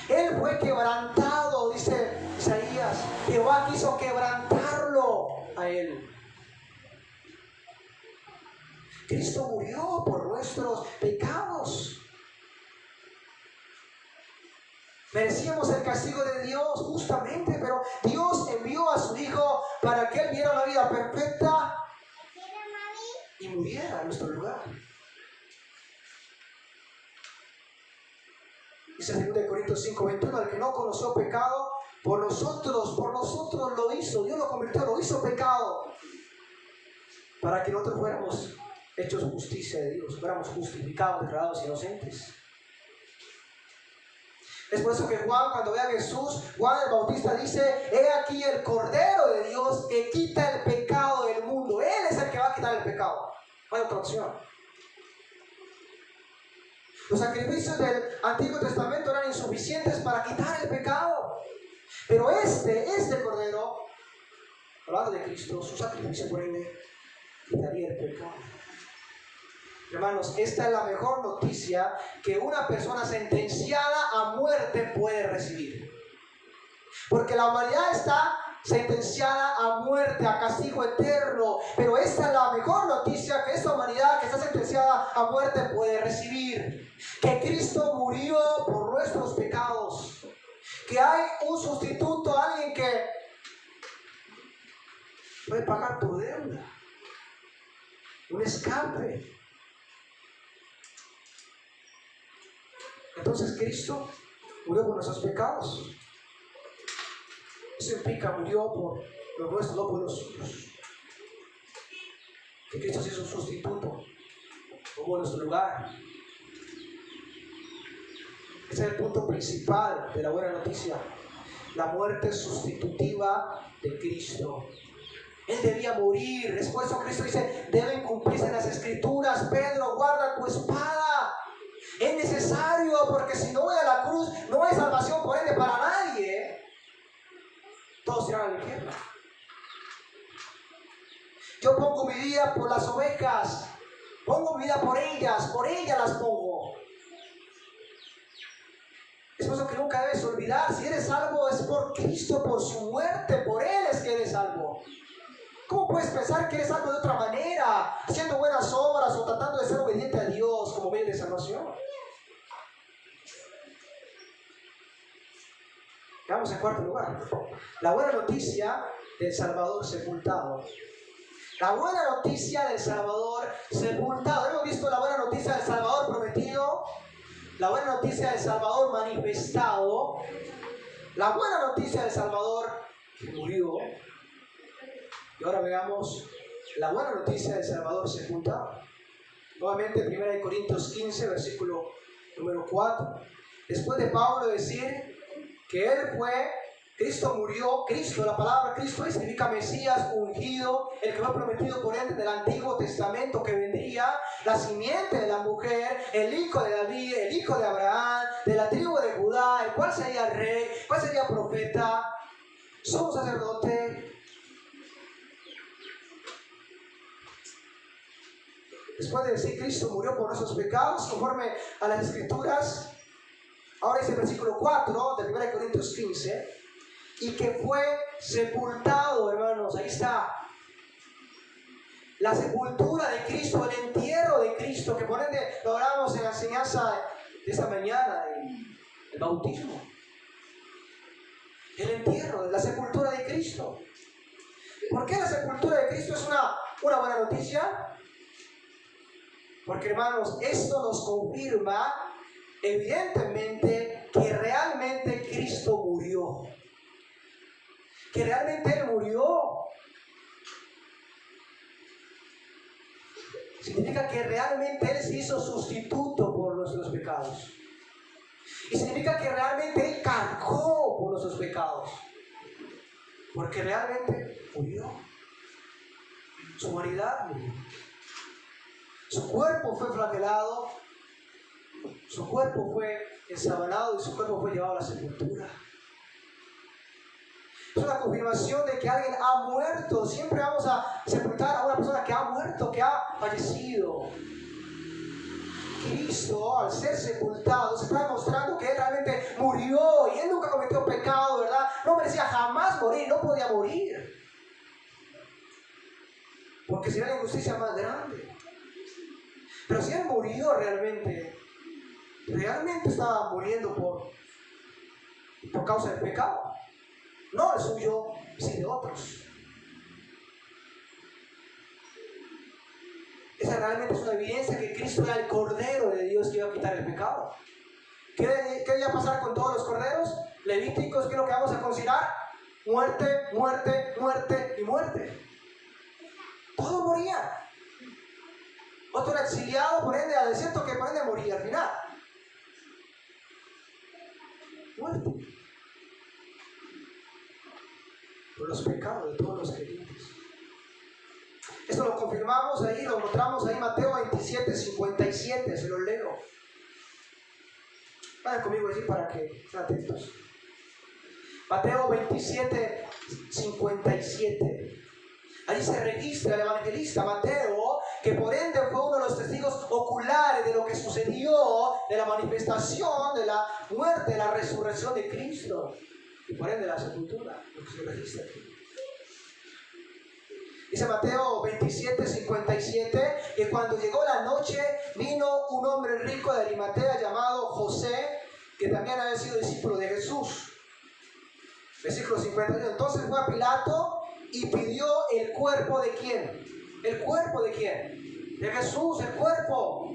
Él fue quebrantado, dice Isaías. Jehová quiso quebrantarlo a él. Cristo murió por nuestros pecados. Merecíamos el castigo de Dios justamente, pero Dios envió a su Hijo para que Él viera una vida perfecta y muriera en nuestro lugar. Dice 2 Corintios 5:21: el que no conoció pecado, por nosotros lo hizo. Dios lo convirtió, lo hizo pecado, para que nosotros fuéramos hechos justicia de Dios, fuéramos justificados, declarados inocentes. Es por eso que Juan, cuando ve a Jesús, Juan el Bautista dice: he aquí el Cordero de Dios que quita el pecado del mundo. Él es el que va a quitar el pecado. No hay otra opción. Los sacrificios del Antiguo Testamento eran insuficientes para quitar el pecado. Pero este Cordero, hablando de Cristo, su sacrificio por él quitaría el pecado. Hermanos, esta es la mejor noticia que una persona sentenciada a muerte puede recibir. Porque la humanidad está sentenciada a muerte, a castigo eterno. Pero esta es la mejor noticia que esta humanidad que está sentenciada a muerte puede recibir. Que Cristo murió por nuestros pecados. Que hay un sustituto, alguien que puede pagar tu deuda. Un escape. Entonces Cristo murió por nuestros pecados. Eso implica murió por los nuestros, no por los suyos. Que Cristo se hizo un sustituto, tomó nuestro lugar. Ese es el punto principal de la buena noticia. La muerte sustitutiva de Cristo. Él debía morir. Después Cristo dice, deben cumplirse las Escrituras. Pedro, guarda tu espada. Es necesario, porque si no voy a la cruz, no hay salvación por ende para nadie. Todos irán al infierno. Yo pongo mi vida por las ovejas. Pongo mi vida por ellas las pongo. Es por eso que nunca debes olvidar, si eres salvo es por Cristo, por su muerte, por Él es que eres salvo. ¿Cómo puedes pensar que eres salvo de otra manera, haciendo buenas obras o tratando de ser obediente a Dios como medio de salvación? Vamos en cuarto lugar. La buena noticia del Salvador sepultado. La buena noticia del Salvador sepultado. Hemos visto la buena noticia del Salvador prometido, la buena noticia del Salvador manifestado, la buena noticia del Salvador que murió. Y ahora veamos la buena noticia del Salvador sepultado. Nuevamente 1 Corintios 15, versículo número 4. Después de Pablo decir que Él fue, Cristo murió, Cristo, la palabra Cristo significa Mesías, ungido, el que fue prometido por Él del Antiguo Testamento, que vendría, la simiente de la mujer, el hijo de David, el hijo de Abraham, de la tribu de Judá, el cual sería rey, el cual sería profeta, sumo sacerdote. Después de decir Cristo murió por nuestros pecados, conforme a las Escrituras, ahora dice el versículo 4 de 1 Corintios 15, y que fue sepultado, hermanos, ahí está. La sepultura de Cristo, el entierro de Cristo, que por ende lo hablamos en la enseñanza de esta mañana, el bautismo. El entierro, la sepultura de Cristo. ¿Por qué la sepultura de Cristo es una buena noticia? Porque, hermanos, esto nos confirma evidentemente que realmente Cristo murió. Que realmente Él murió. Significa que realmente Él se hizo sustituto por nuestros pecados. Y significa que realmente Él cargó por nuestros pecados. Porque realmente murió. Su humanidad murió. Su cuerpo fue flagelado, su cuerpo fue ensabanado y su cuerpo fue llevado a la sepultura. Es una confirmación de que alguien ha muerto. Siempre vamos a sepultar a una persona que ha muerto, que ha fallecido. Cristo, al ser sepultado, se está demostrando que Él realmente murió y Él nunca cometió pecado, ¿verdad? No merecía jamás morir, no podía morir. Porque sería la injusticia más grande. Pero si Él murió realmente estaba muriendo por causa del pecado. No el suyo, sino de otros. Esa realmente es una evidencia que Cristo era el Cordero de Dios que iba a quitar el pecado. ¿Qué iba a pasar con todos los corderos? Levíticos, ¿qué es lo que vamos a considerar? Muerte, muerte, muerte y muerte. Todos morían. Otro era exiliado, por ende, al desierto, que por ende moría al final. Muerte. Por los pecados de todos los creyentes. Esto lo confirmamos ahí, lo mostramos ahí, Mateo 27, 57, se lo leo. Vayan conmigo allí para que estén atentos. Mateo 27, 57. Allí se registra el evangelista Mateo, que por ende fue uno de los testigos oculares de lo que sucedió, de la manifestación, de la muerte, de la resurrección de Cristo. Y por ende la sepultura, lo que se registra aquí. Dice Mateo 27, 57, que cuando llegó la noche, vino un hombre rico de Arimatea llamado José, que también había sido discípulo de Jesús. Versículo 51. Entonces fue a Pilato y pidió el cuerpo de ¿quién? ¿El cuerpo de quién? De Jesús, el cuerpo.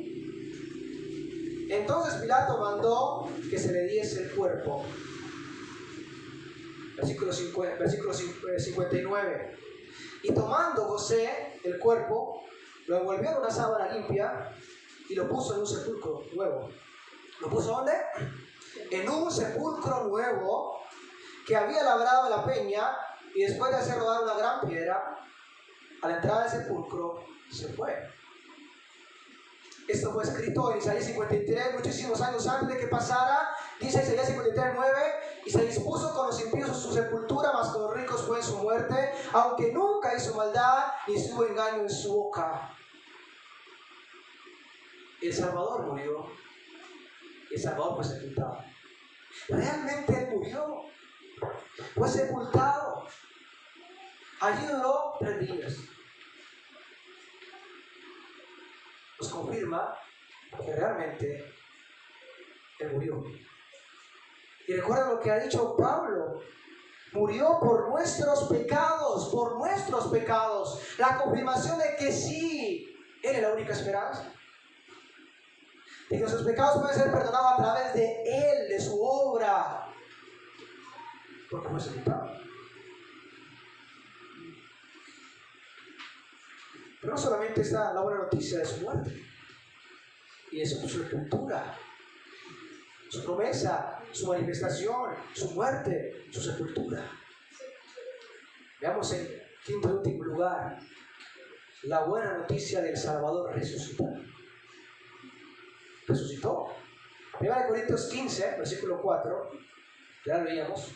Entonces Pilato mandó que se le diese el cuerpo. Versículo 59. Y tomando José el cuerpo, lo envolvió en una sábana limpia y lo puso en un sepulcro nuevo. ¿Lo puso dónde? en un sepulcro nuevo que había labrado la peña, y después de hacer rodar una gran piedra, a la entrada del sepulcro se fue. Esto fue escrito en Isaías 53, muchísimos años antes de que pasara. Dice Isaías 53, 9, y se dispuso con los impíos su sepultura, mas con los ricos fue en su muerte, aunque nunca hizo maldad, ni hubo engaño en su boca. El Salvador murió, y el Salvador fue sepultado. Realmente Él murió, fue sepultado. Allí duró 3 días. Nos confirma que realmente Él murió. Y recuerda lo que ha dicho Pablo: murió por nuestros pecados, por nuestros pecados. La confirmación de que sí, Él es la única esperanza. De que nuestros pecados pueden ser perdonados a través de Él, de su obra, porque fue sepultado. Pero no solamente está la buena noticia de su muerte y de su sepultura, su promesa, su manifestación, su muerte, su sepultura. Veamos en quinto y último lugar la buena noticia del Salvador resucitado. Resucitó. 1 Corintios 15, versículo 4, ya lo leíamos,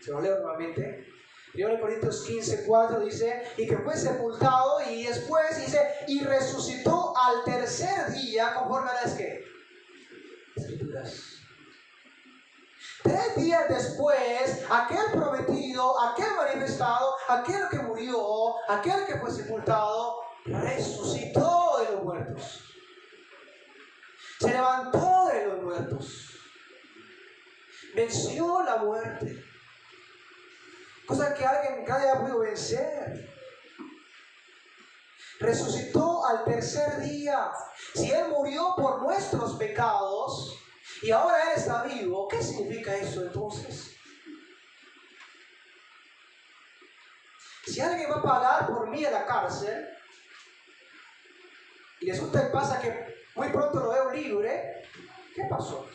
se lo leo nuevamente. 1 Corintios 15, 4 dice, y que fue sepultado, y después dice, y resucitó al tercer día, conforme a las que Escrituras. 3 días después, aquel prometido, aquel manifestado, aquel que murió, aquel que fue sepultado, resucitó de los muertos. Se levantó de los muertos. Venció la muerte. Cosa que alguien nadie ha podido vencer. Resucitó al tercer día. Si Él murió por nuestros pecados y ahora Él está vivo, ¿qué significa eso entonces? Si alguien va a pagar por mí a la cárcel y resulta que pasa que muy pronto lo veo libre, ¿qué pasó?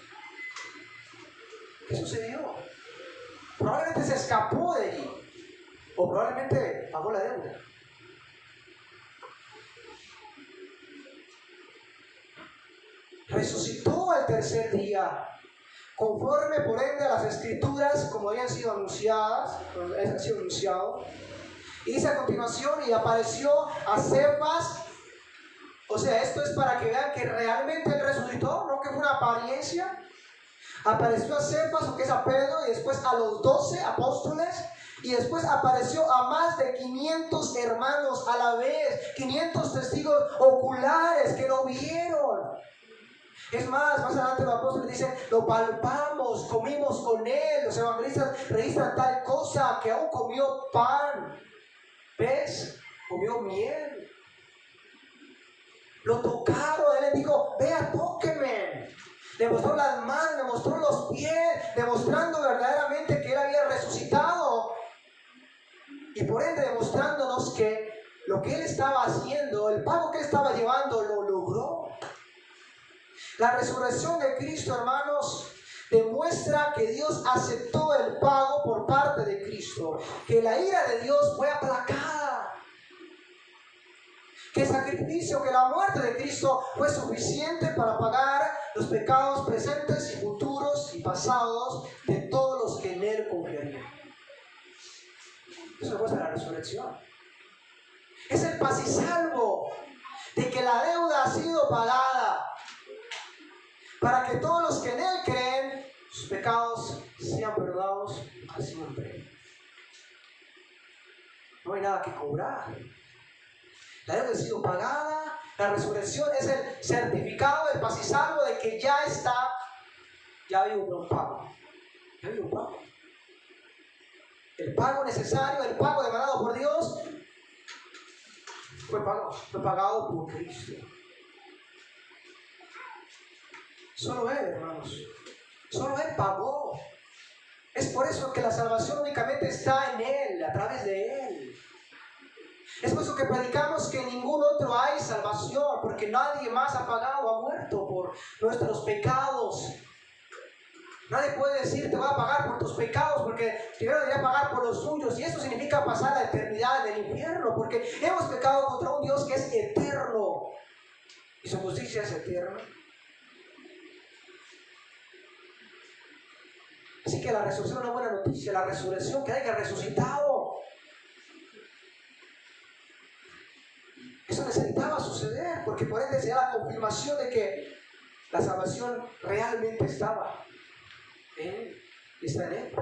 ¿Qué sucedió? Probablemente se escapó de allí, o probablemente pagó la deuda. Resucitó al tercer día, conforme por ende a las Escrituras, como habían sido anunciadas, han sido anunciado. Y dice a continuación, y apareció a Cefas. O sea, esto es para que vean que realmente Él resucitó, no que fue una apariencia. Apareció a Cefas, que es a Pedro, y después a los 12 apóstoles, y después apareció a más de 500 hermanos a la vez, 500 testigos oculares que lo vieron. Es más adelante los apóstoles dicen, lo palpamos, comimos con Él. Los evangelistas registran tal cosa, que aún comió pan, ¿ves? Comió miel. Lo tocaron, Él les dijo, vea, tóqueme. Le mostró las manos, le mostró los pies, demostrando verdaderamente que Él había resucitado. Y por ende demostrándonos que lo que Él estaba haciendo, el pago que Él estaba llevando, lo logró. La resurrección de Cristo, hermanos, demuestra que Dios aceptó el pago por parte de Cristo, que la ira de Dios fue aplacada, que el sacrificio, que la muerte de Cristo fue suficiente para pagar los pecados presentes y futuros y pasados de todos los que en Él confiarían. Eso demuestra la resurrección. Es el paz y salvo de que la deuda ha sido pagada, para que todos los que en Él creen, sus pecados sean perdonados para siempre. No hay nada que cobrar. La deuda ha sido pagada. La resurrección es el certificado del paz y salvo de que ya había un pago. Ya había un pago. El pago necesario, el pago demandado por Dios, fue pagado por Cristo. Solo Él, hermanos. Solo Él pagó. Es por eso que la salvación únicamente está en Él, a través de Él. Es por eso que predicamos que en ningún otro hay salvación, porque nadie más ha pagado, ha muerto por nuestros pecados. Nadie puede decir te voy a pagar por tus pecados porque primero debería pagar por los suyos. Y eso significa pasar la eternidad en el infierno porque hemos pecado contra un Dios que es eterno. Y su justicia es eterna. Así que la resurrección es una buena noticia. La resurrección, que haya resucitado. Eso necesitaba suceder porque por ende se da la confirmación de que la salvación realmente estaba en Él. Y está en Él.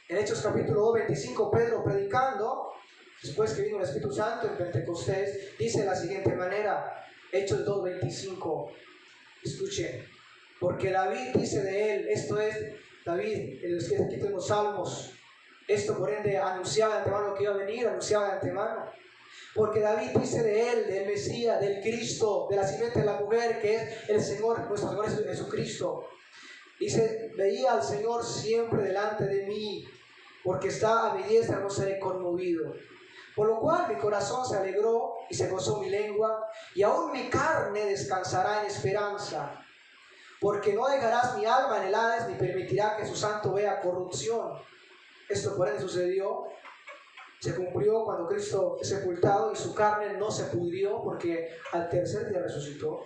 En Hechos capítulo 2, 25, Pedro predicando, después que vino el Espíritu Santo en Pentecostés, dice de la siguiente manera, Hechos 2, 25, escuchen, porque David dice de él, esto es David, el que aquí tenemos Salmos, esto por ende anunciaba de antemano lo que iba a venir, anunciaba de antemano, porque David dice de él, del Mesías, del Cristo, de la simiente de la mujer, que es el Señor, nuestro Señor Jesucristo. Dice, veía al Señor siempre delante de mí, porque está a mi diestra, no seré conmovido. Por lo cual mi corazón se alegró y se gozó mi lengua, y aún mi carne descansará en esperanza. Porque no dejarás mi alma en el Hades, ni permitirá que su santo vea corrupción. Esto por ende sucedió, se cumplió cuando Cristo es sepultado y su carne no se pudrió, porque al tercer día resucitó.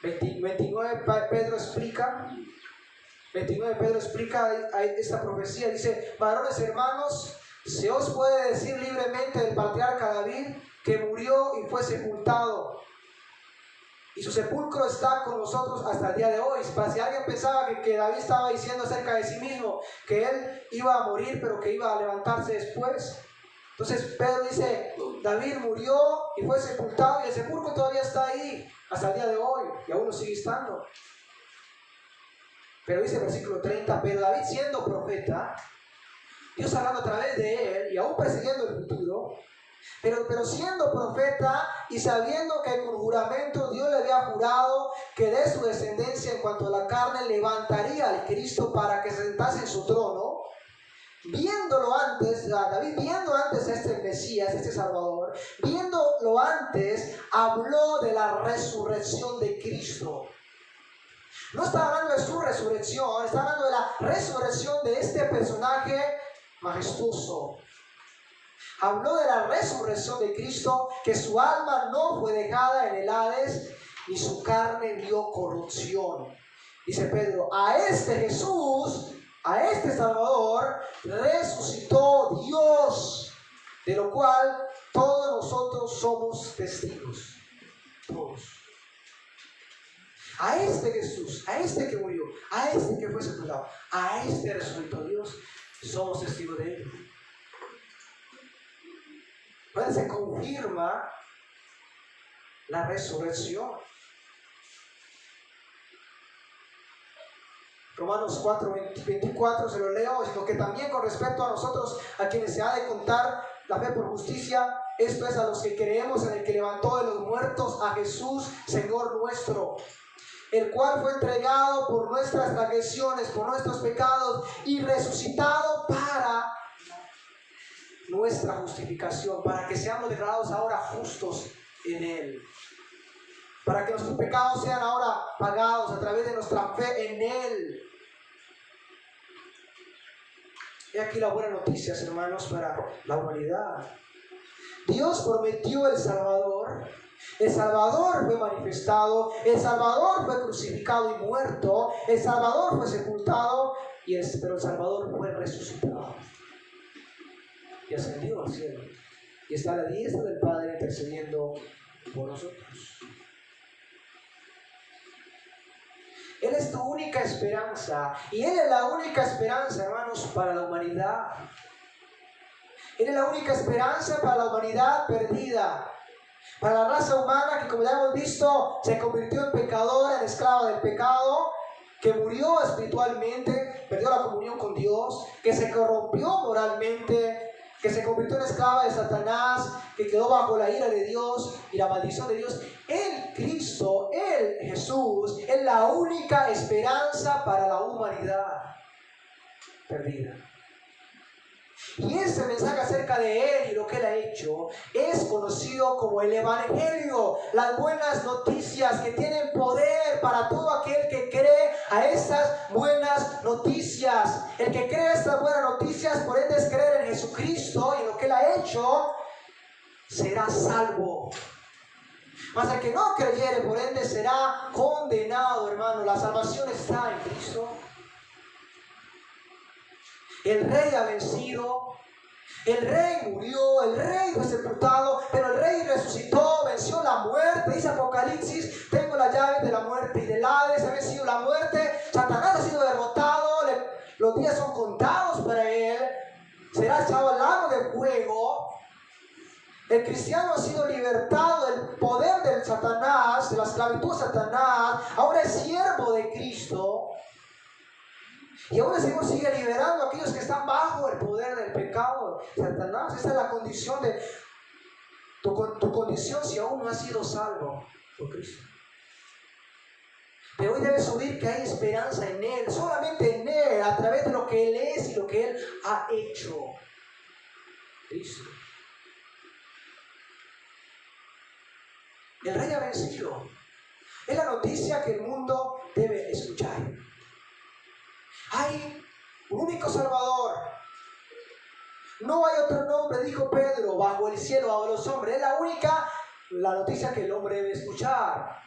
29 Pedro explica esta profecía, dice, varones hermanos, se os puede decir libremente del patriarca David que murió y fue sepultado, y su sepulcro está con nosotros hasta el día de hoy. Para si alguien pensaba que David estaba diciendo acerca de sí mismo que él iba a morir pero que iba a levantarse después, entonces Pedro dice, David murió y fue sepultado y el sepulcro todavía está ahí hasta el día de hoy y aún no sigue estando. Pero dice el versículo 30, pero David siendo profeta, Dios hablando a través de él y aún persiguiendo el futuro, pero siendo profeta y sabiendo que con juramento Dios le había jurado que de su descendencia en cuanto a la carne levantaría al Cristo para que se sentase en su trono, viéndolo antes, David viendo antes a este Mesías, este Salvador, viéndolo antes, habló de la resurrección de Cristo. No está hablando de su resurrección, está hablando de la resurrección de este personaje majestuoso. Habló de la resurrección de Cristo, que su alma no fue dejada en el Hades, ni su carne vio corrupción. Dice Pedro, a este Jesús, a este Salvador, resucitó Dios, de lo cual todos nosotros somos testigos. Todos. A este Jesús, a este que murió, a este que fue sepultado, a este resucitó Dios, somos testigos de él. Pues se confirma la resurrección. Romanos 4, 24 se lo leo, sino que también con respecto a nosotros, a quienes se ha de contar la fe por justicia, esto es a los que creemos en el que levantó de los muertos a Jesús, Señor nuestro, el cual fue entregado por nuestras transgresiones, por nuestros pecados, y resucitado para nuestra justificación, para que seamos declarados ahora justos en Él, para que nuestros pecados sean ahora pagados a través de nuestra fe en Él. Y aquí la buena noticia, hermanos, para la humanidad. Dios prometió el Salvador fue manifestado, el Salvador fue crucificado y muerto, el Salvador fue sepultado, pero el Salvador fue resucitado y ascendió al cielo y está a la diestra del Padre intercediendo por nosotros. Él es tu única esperanza y Él es la única esperanza, hermanos, para la humanidad. Él es la única esperanza para la humanidad perdida, para la raza humana que, como ya hemos visto, se convirtió en pecadora, en esclava del pecado, que murió espiritualmente, perdió la comunión con Dios, que se corrompió moralmente, que se convirtió en esclava de Satanás, que quedó bajo la ira de Dios y la maldición de Dios. Él, Cristo, Él, Jesús, es la única esperanza para la humanidad perdida. Y ese mensaje acerca de Él y lo que Él ha hecho es conocido como el Evangelio, las buenas noticias que tienen poder para todo aquel que cree a estas buenas noticias. El que cree a estas buenas noticias, por ende, es creer en Jesucristo y en lo que Él ha hecho, será salvo. Mas el que no creyere, por ende, será condenado, hermano. La salvación está en Cristo. El Rey ha vencido. El Rey murió, el Rey fue sepultado, pero el Rey resucitó, venció la muerte. Dice Apocalipsis: tengo las llaves de la muerte y del Hades. Ha vencido la muerte. Satanás ha sido derrotado. Los días son contados para él. Será echado al lago de fuego. El cristiano ha sido libertado del poder del Satanás, de la esclavitud de Satanás. Ahora es siervo de Cristo. Y aún el Señor sigue liberando a aquellos que están bajo el poder del pecado, Satanás. Esa es la condición de tu condición si aún no has sido salvo por Cristo. Pero hoy debes oír que hay esperanza en Él, solamente en Él, a través de lo que Él es y lo que Él ha hecho. Cristo. El Rey ha vencido. Es la noticia que el mundo debe escuchar. Hay un único Salvador. No hay otro nombre, dijo Pedro, bajo el cielo, bajo los hombres. Es la noticia que el hombre debe escuchar.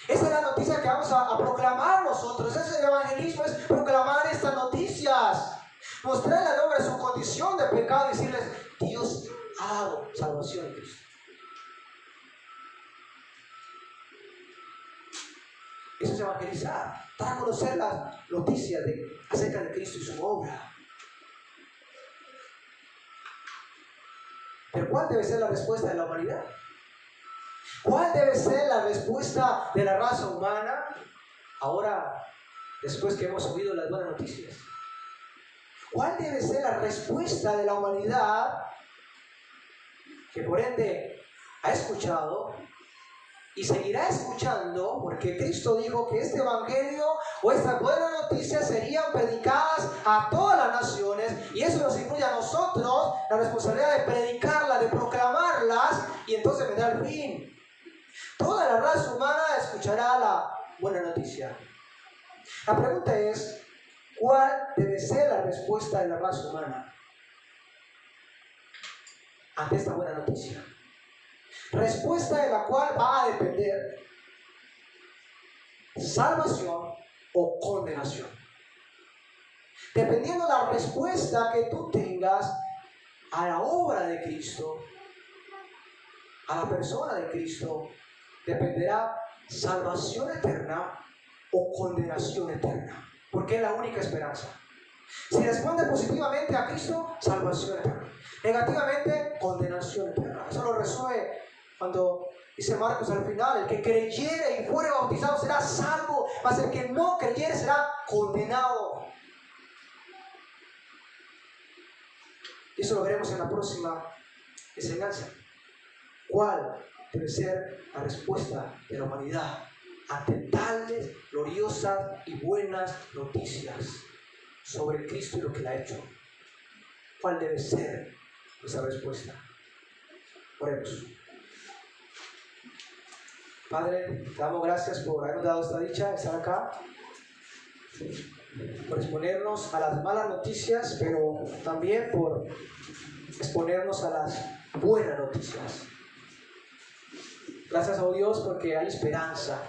Esa es la noticia que vamos a proclamar nosotros. Ese es el evangelismo, es proclamar estas noticias. Mostrarle al hombre su condición de pecado y decirles: Dios ha dado salvación en Cristo. Eso es evangelizar, para conocer las noticias acerca de Cristo y su obra. Pero ¿cuál debe ser la respuesta de la humanidad? ¿Cuál debe ser la respuesta de la raza humana ahora, después que hemos oído las buenas noticias? ¿Cuál debe ser la respuesta de la humanidad que por ende ha escuchado y seguirá escuchando? Porque Cristo dijo que este evangelio o estas buenas noticias serían predicadas a todas las naciones, y eso nos incluye a nosotros la responsabilidad de predicarlas, de proclamarlas, y entonces vendrá el fin. Toda la raza humana escuchará la buena noticia. La pregunta es: ¿cuál debe ser la respuesta de la raza humana ante esta buena noticia? Respuesta de la cual va a depender salvación o condenación. Dependiendo de la respuesta que tú tengas a la obra de Cristo, a la persona de Cristo, dependerá salvación eterna o condenación eterna, porque es la única esperanza. Si responde positivamente a Cristo, salvación eterna. Negativamente, condenación eterna. Eso lo resuelve cuando dice Marcos al final: el que creyere y fuere bautizado será salvo, mas el que no creyere será condenado. Y eso lo veremos en la próxima enseñanza. ¿Cuál debe ser la respuesta de la humanidad ante tales gloriosas y buenas noticias sobre Cristo y lo que Él ha hecho? ¿Cuál debe ser esa respuesta? Oremos. Padre, te damos gracias por habernos dado esta dicha de estar acá, por exponernos a las malas noticias, pero también por exponernos a las buenas noticias. Gracias, oh Dios, porque hay esperanza.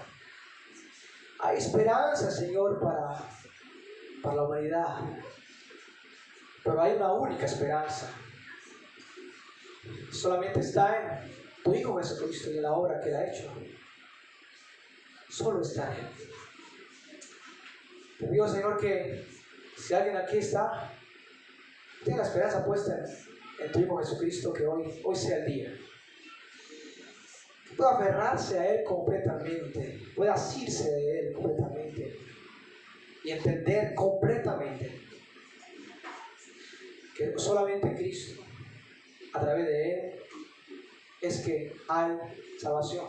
Hay esperanza, Señor, para la humanidad. Pero hay una única esperanza. Solamente está en tu Hijo Jesucristo y en la obra que Él ha hecho. Solo está en Él. Te pido, Señor, que si alguien aquí está, tenga la esperanza puesta en tu Hijo Jesucristo, que hoy sea el día. Que pueda aferrarse a Él completamente, pueda asirse de Él completamente y entender completamente que solamente Cristo, a través de Él, es que hay salvación.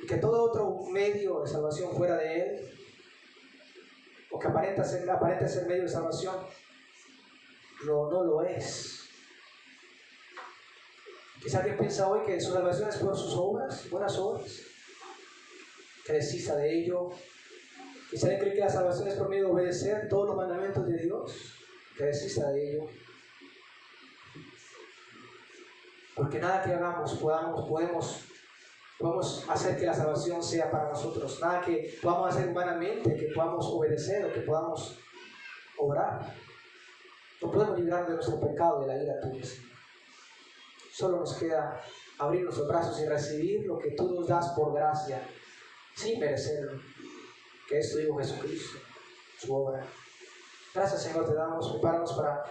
Y que todo otro medio de salvación fuera de Él, o que aparenta ser medio de salvación, no lo es. Quizá alguien piensa hoy que su salvación es por sus obras, buenas obras. que desista de ello. Y si alguien cree que la salvación es por medio de obedecer todos los mandamientos de Dios, que desista de ello. Porque nada que hagamos podemos hacer que la salvación sea para nosotros. Nada que podamos hacer humanamente, que podamos obedecer o que podamos obrar. No podemos librarnos de nuestro pecado, de la ira tuya, Señor. Solo nos queda abrir nuestros brazos y recibir lo que tú nos das por gracia, sin merecerlo, que es tu Hijo Jesucristo, su obra. Gracias, Señor, te damos. Prepáranos para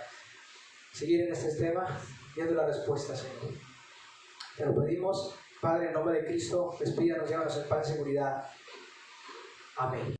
seguir en este tema, viendo la respuesta, Señor. Te lo pedimos, Padre, en nombre de Cristo, despídanos, llévanos en paz y seguridad. Amén.